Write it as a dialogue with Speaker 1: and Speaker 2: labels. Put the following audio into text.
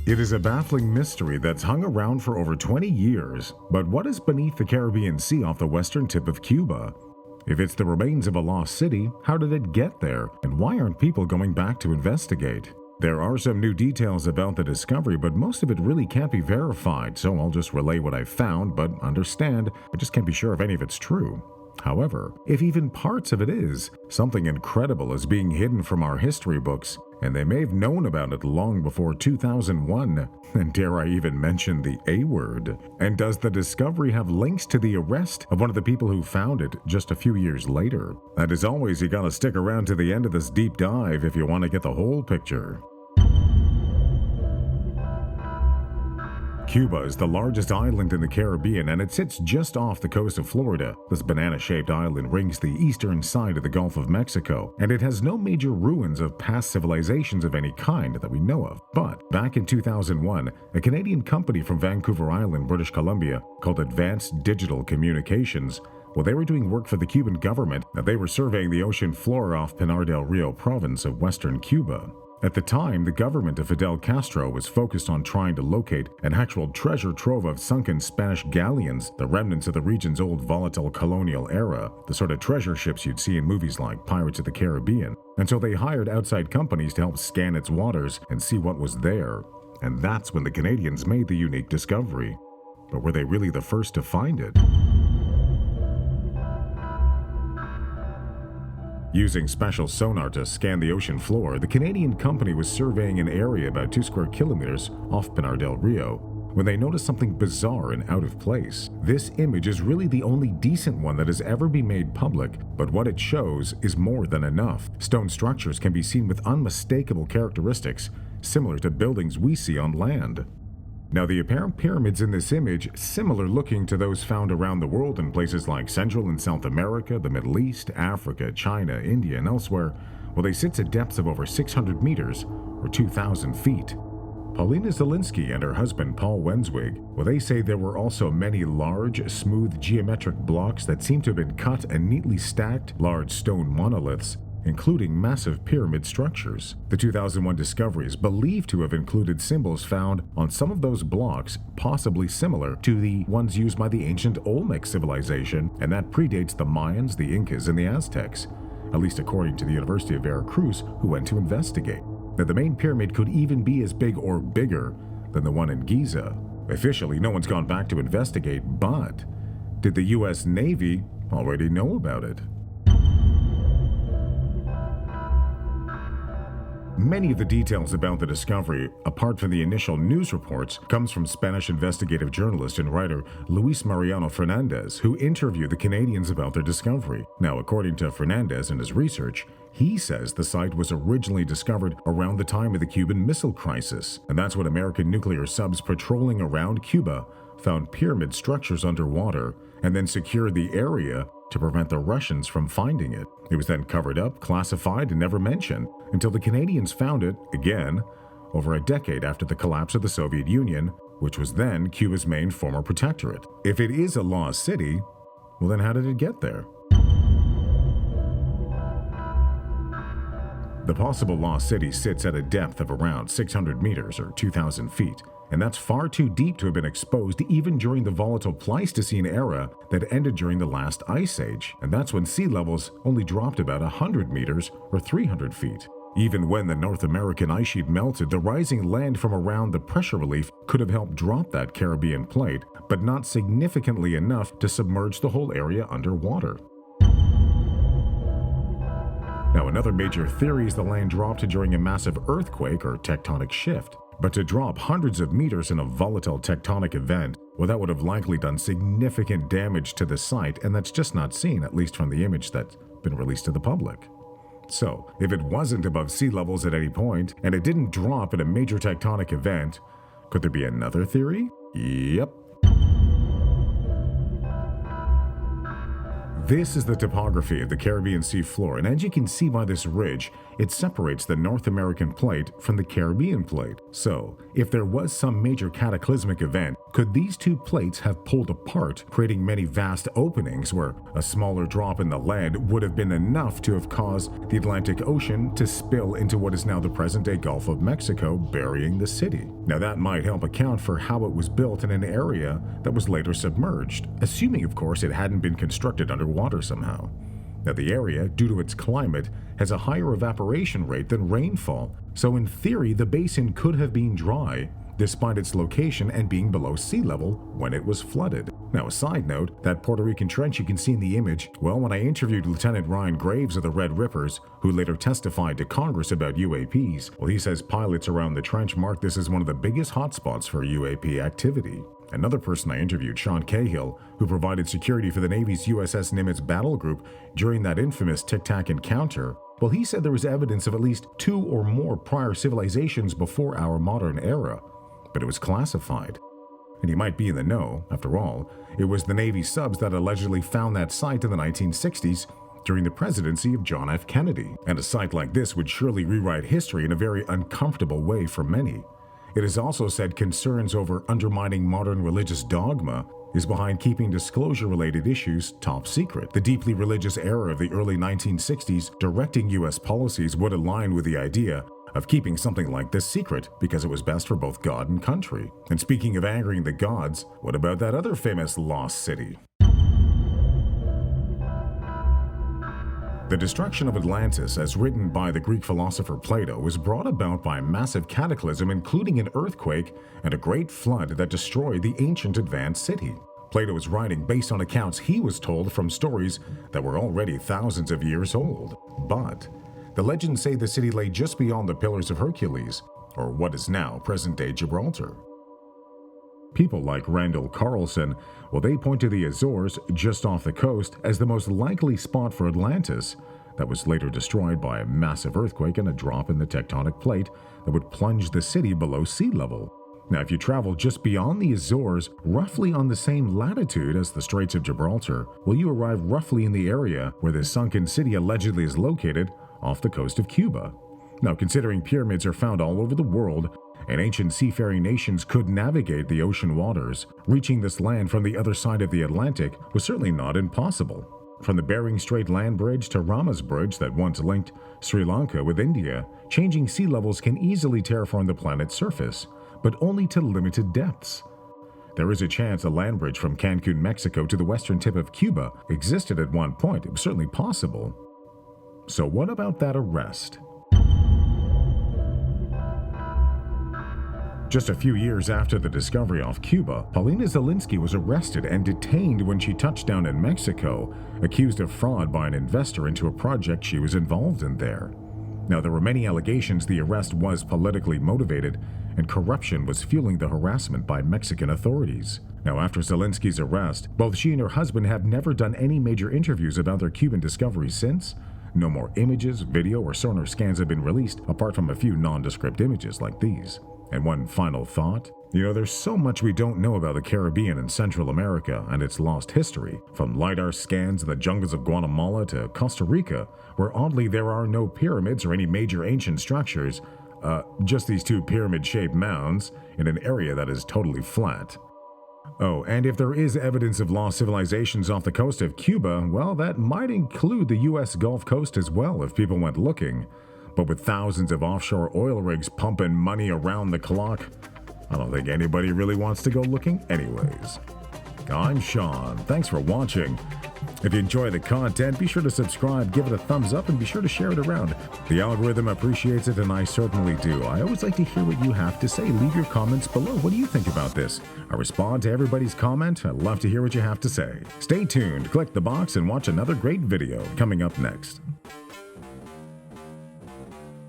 Speaker 1: It is a baffling mystery that's hung around for over 20 years. But what is beneath the Caribbean Sea off the western tip of Cuba? If it's the remains of a lost city, how did it get there? And why aren't people going back to investigate? There are some new details about the discovery, but most of it really can't be verified, so I'll just relay what I've found, but understand, I just can't be sure if any of it's true. However, if even parts of it is, something incredible is being hidden from our history books, and they may have known about it long before 2001, and dare I even mention the A word. And does the discovery have links to the arrest of one of the people who found it just a few years later? And as always, you gotta stick around to the end of this deep dive if you want to get the whole picture. Cuba is the largest island in the Caribbean, and it sits just off the coast of Florida. This banana-shaped island rings the eastern side of the Gulf of Mexico, and it has no major ruins of past civilizations of any kind that we know of. But back in 2001, a Canadian company from Vancouver Island, British Columbia, called Advanced Digital Communications, they were doing work for the Cuban government, and they were surveying the ocean floor off Pinar del Rio province of western Cuba. At the time, the government of Fidel Castro was focused on trying to locate an actual treasure trove of sunken Spanish galleons, the remnants of the region's old volatile colonial era, the sort of treasure ships you'd see in movies like Pirates of the Caribbean. And so they hired outside companies to help scan its waters and see what was there. And that's when the Canadians made the unique discovery. But were they really the first to find it? Using special sonar to scan the ocean floor, the Canadian company was surveying an area about 2 square kilometers off Pinar del Rio when they noticed something bizarre and out of place. This image is really the only decent one that has ever been made public, but what it shows is more than enough. Stone structures can be seen with unmistakable characteristics, similar to buildings we see on land. Now, the apparent pyramids in this image, similar looking to those found around the world in places like Central and South America, the Middle East, Africa, China, India, and elsewhere, they sit at depths of over 600 meters, or 2,000 feet. Paulinazielinski and her husband Paul Wenswig, they say there were also many large, smooth geometric blocks that seem to have been cut and neatly stacked, large stone monoliths, including massive pyramid structures. The 2001 discovery is believed to have included symbols found on some of those blocks, possibly similar to the ones used by the ancient Olmec civilization, and that predates the Mayans, the Incas, and the Aztecs, at least according to the University of Veracruz, who went to investigate. Now, the main pyramid could even be as big or bigger than the one in Giza. Officially, no one's gone back to investigate, but did the US Navy already know about it? Many of the details about the discovery, apart from the initial news reports, comes from Spanish investigative journalist and writer Luis Mariano Fernandez, who interviewed the Canadians about their discovery. Now, according to Fernandez and his research, he says the site was originally discovered around the time of the Cuban Missile Crisis, and that's when American nuclear subs patrolling around Cuba found pyramid structures underwater and then secured the area to prevent the Russians from finding it. It was then covered up, classified, and never mentioned until the Canadians found it, again, over a decade after the collapse of the Soviet Union, which was then Cuba's main former protectorate. If it is a lost city, then how did it get there? The possible lost city sits at a depth of around 600 meters or 2,000 feet. And that's far too deep to have been exposed even during the volatile Pleistocene era that ended during the last ice age, and that's when sea levels only dropped about 100 meters or 300 feet. Even when the North American ice sheet melted, the rising land from around the pressure relief could have helped drop that Caribbean plate, but not significantly enough to submerge the whole area underwater. Now, another major theory is the land dropped during a massive earthquake or tectonic shift. But to drop hundreds of meters in a volatile tectonic event, that would have likely done significant damage to the site, and that's just not seen, at least from the image that's been released to the public. So, if it wasn't above sea levels at any point, and it didn't drop in a major tectonic event, could there be another theory? Yep. This is the topography of the Caribbean Sea Floor, and as you can see by this ridge, it separates the North American plate from the Caribbean plate. So, if there was some major cataclysmic event Could these two plates have pulled apart, creating many vast openings where a smaller drop in the lead would have been enough to have caused the Atlantic Ocean to spill into what is now the present-day Gulf of Mexico, burying the city? Now that might help account for how it was built in an area that was later submerged, assuming of course it hadn't been constructed underwater somehow. Now the area, due to its climate, has a higher evaporation rate than rainfall, so in theory the basin could have been dry, despite its location and being below sea level when it was flooded. Now a side note, that Puerto Rican trench you can see in the image, well, when I interviewed Lieutenant Ryan Graves of the Red Rippers, who later testified to Congress about UAPs, well, he says pilots around the trench mark this as one of the biggest hotspots for UAP activity. Another person I interviewed, Sean Cahill, who provided security for the Navy's USS Nimitz battle group during that infamous Tic Tac encounter, well, he said there was evidence of at least 2 or more prior civilizations before our modern era, but it was classified. And he might be in the know. After all, it was the Navy subs that allegedly found that site in the 1960s during the presidency of John F. Kennedy. And a site like this would surely rewrite history in a very uncomfortable way for many. It is also said concerns over undermining modern religious dogma is behind keeping disclosure-related issues top secret. The deeply religious era of the early 1960s directing U.S. policies would align with the idea of keeping something like this secret because it was best for both God and country. And speaking of angering the gods, what about that other famous lost city? The destruction of Atlantis, as written by the Greek philosopher Plato, was brought about by a massive cataclysm including an earthquake and a great flood that destroyed the ancient advanced city. Plato was writing based on accounts he was told from stories that were already thousands of years old. But the legends say the city lay just beyond the Pillars of Hercules, or what is now present-day Gibraltar. People like Randall Carlson, well, they point to the Azores just off the coast as the most likely spot for Atlantis that was later destroyed by a massive earthquake and a drop in the tectonic plate that would plunge the city below sea level. Now, if you travel just beyond the Azores, roughly on the same latitude as the Straits of Gibraltar, well, you arrive roughly in the area where the sunken city allegedly is located off the coast of Cuba. Now, considering pyramids are found all over the world, and ancient seafaring nations could navigate the ocean waters, reaching this land from the other side of the Atlantic was certainly not impossible. From the Bering Strait land bridge to Rama's bridge that once linked Sri Lanka with India, changing sea levels can easily terraform the planet's surface, but only to limited depths. There is a chance a land bridge from Cancun, Mexico to the western tip of Cuba existed at one point. It was certainly possible. So what about that arrest? Just a few years after the discovery off Cuba, Paulinazielinski was arrested and detained when she touched down in Mexico, accused of fraud by an investor into a project she was involved in there. Now, there were many allegations the arrest was politically motivated, and corruption was fueling the harassment by Mexican authorities. Now, after Zielinski's arrest, both she and her husband have never done any major interviews about their Cuban discoveries since. No more images, video, or sonar scans have been released, apart from a few nondescript images like these. And one final thought, there's so much we don't know about the Caribbean and Central America and its lost history, from LiDAR scans in the jungles of Guatemala to Costa Rica, where oddly there are no pyramids or any major ancient structures, just these 2 pyramid-shaped mounds in an area that is totally flat. Oh, and if there is evidence of lost civilizations off the coast of Cuba, well, that might include the U.S. Gulf Coast as well if people went looking. But with thousands of offshore oil rigs pumping money around the clock, I don't think anybody really wants to go looking anyways. I'm Sean. Thanks for watching. If you enjoy the content, be sure to subscribe, give it a thumbs up, and be sure to share it around. The algorithm appreciates it, and I certainly do. I always like to hear what you have to say. Leave your comments below. What do you think about this? I respond to everybody's comment. I'd love to hear what you have to say. Stay tuned, click the box, and watch another great video coming up next.